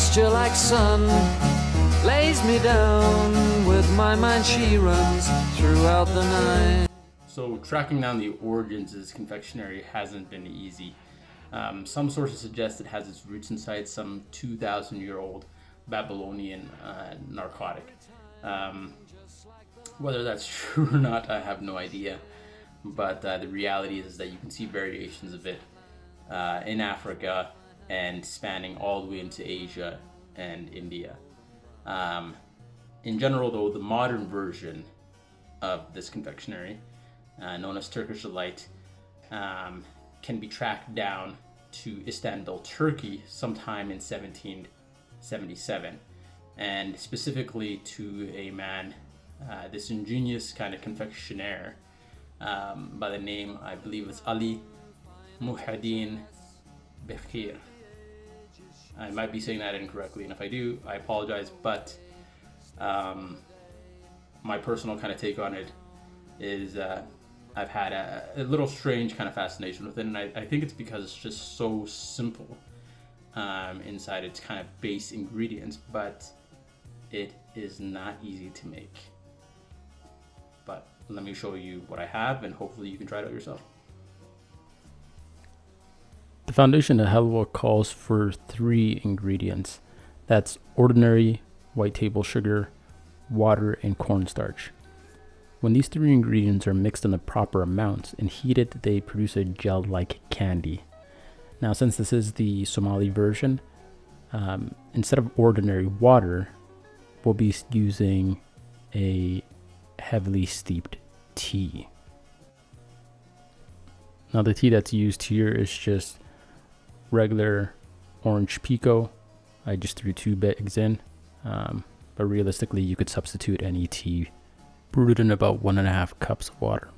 moisture like sun lays me down. With my mind she runs throughout the night. So tracking down the origins of this confectionery hasn't been easy. Some sources suggest it has its roots inside some 2,000-year-old Babylonian narcotic. Whether that's true or not, I have no idea. But the reality is that you can see variations of it in Africa and spanning all the way into Asia and India. In general, though, the modern version of this confectionery, known as Turkish delight, can be tracked down to Istanbul, Turkey, sometime in 1777, and specifically to a man, this ingenious kind of confectioner by the name, I believe it's Ali Muhaddin Bekhir. I might be saying that incorrectly, and if I do, I apologize, but my personal kind of take on it is I've had a little strange kind of fascination with it, and I think it's because it's just so simple inside its kind of base ingredients, but it is not easy to make. But let me show you what I have, and hopefully you can try it out yourself. The foundation of Halwa calls for 3 ingredients. That's ordinary white table sugar, water, and cornstarch. When these 3 ingredients are mixed in the proper amounts and heated, they produce a gel-like candy. Now, since this is the Somali version, instead of ordinary water, we'll be using a heavily steeped tea. Now, the tea that's used here is just regular orange pico. I just threw 2 bags in, but realistically, you could substitute any tea brewed in about 1.5 cups of water.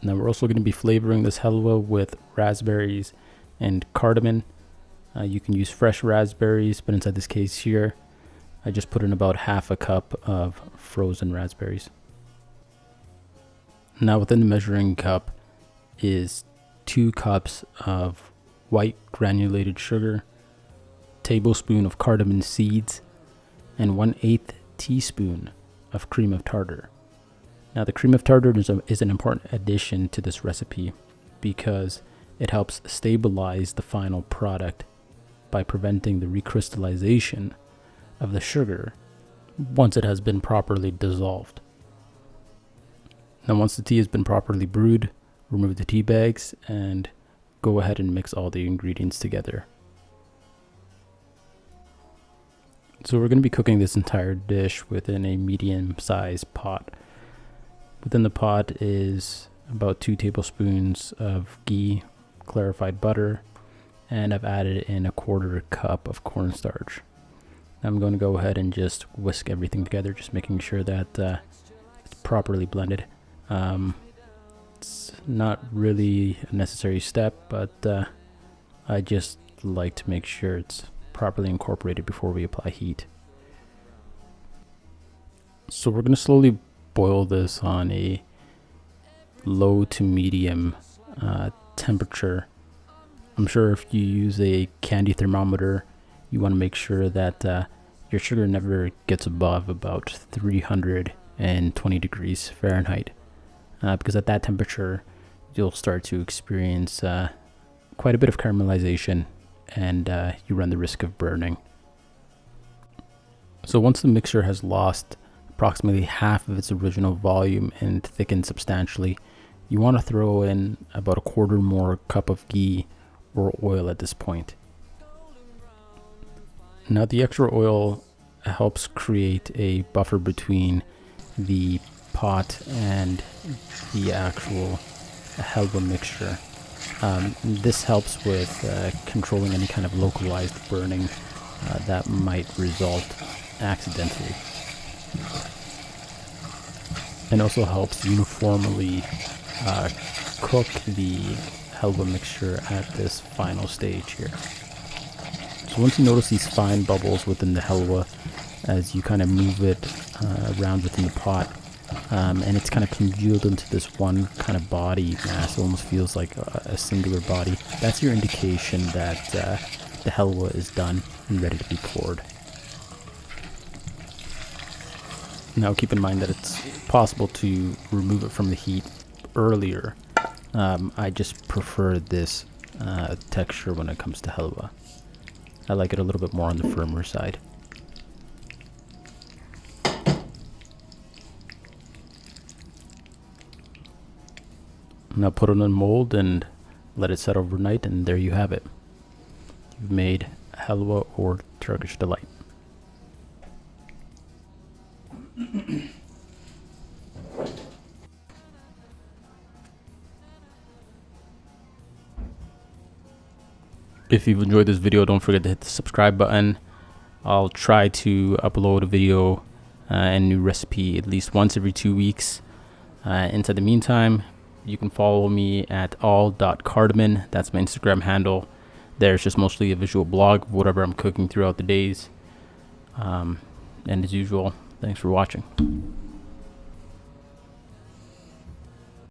Now we're also going to be flavoring this halwa with raspberries and cardamom. You can use fresh raspberries, but inside this case here, I just put in about 1/2 cup of frozen raspberries. Now within the measuring cup is 2 cups of white granulated sugar, tablespoon of cardamom seeds, and 1/8 teaspoon of cream of tartar. Now the cream of tartar is an important addition to this recipe because it helps stabilize the final product by preventing the recrystallization of the sugar once it has been properly dissolved. Now once the tea has been properly brewed, remove the tea bags and go ahead and mix all the ingredients together. So we're going to be cooking this entire dish within a medium-sized pot. Within the pot is about 2 tablespoons of ghee, clarified butter, and I've added in 1/4 cup of cornstarch. I'm going to go ahead and just whisk everything together, just making sure that it's properly blended. It's not really a necessary step, but I just like to make sure it's properly incorporated before we apply heat. So we're going to slowly boil this on a low to medium temperature. I'm sure if you use a candy thermometer, you want to make sure that your sugar never gets above about 320 degrees Fahrenheit, because at that temperature you'll start to experience quite a bit of caramelization, and you run the risk of burning. So once the mixture has lost approximately half of its original volume and thickened substantially, you want to throw in about 1/4 more cup of ghee or oil at this point. Now the extra oil helps create a buffer between the pot and the actual halwa mixture. This helps with controlling any kind of localized burning that might result accidentally, and also helps uniformly cook the halwa mixture at this final stage here. So once you notice these fine bubbles within the halwa as you kind of move it around within the pot, and it's kind of congealed into this one kind of body mass, it almost feels like a singular body, that's your indication that the halwa is done and ready to be poured. Now keep in mind that it's possible to remove it from the heat earlier. I just prefer this texture when it comes to halwa. I like it a little bit more on the firmer side. Now put it in a mold and let it set overnight, and there you have it. You've made halwa or Turkish delight. If you've enjoyed this video, don't forget to hit the subscribe button. I'll try to upload a video and new recipe at least once every 2 weeks. Inside the meantime, you can follow me at all.cardamom. That's my Instagram handle. There's just mostly a visual blog of whatever I'm cooking throughout the days. And as usual, thanks for watching.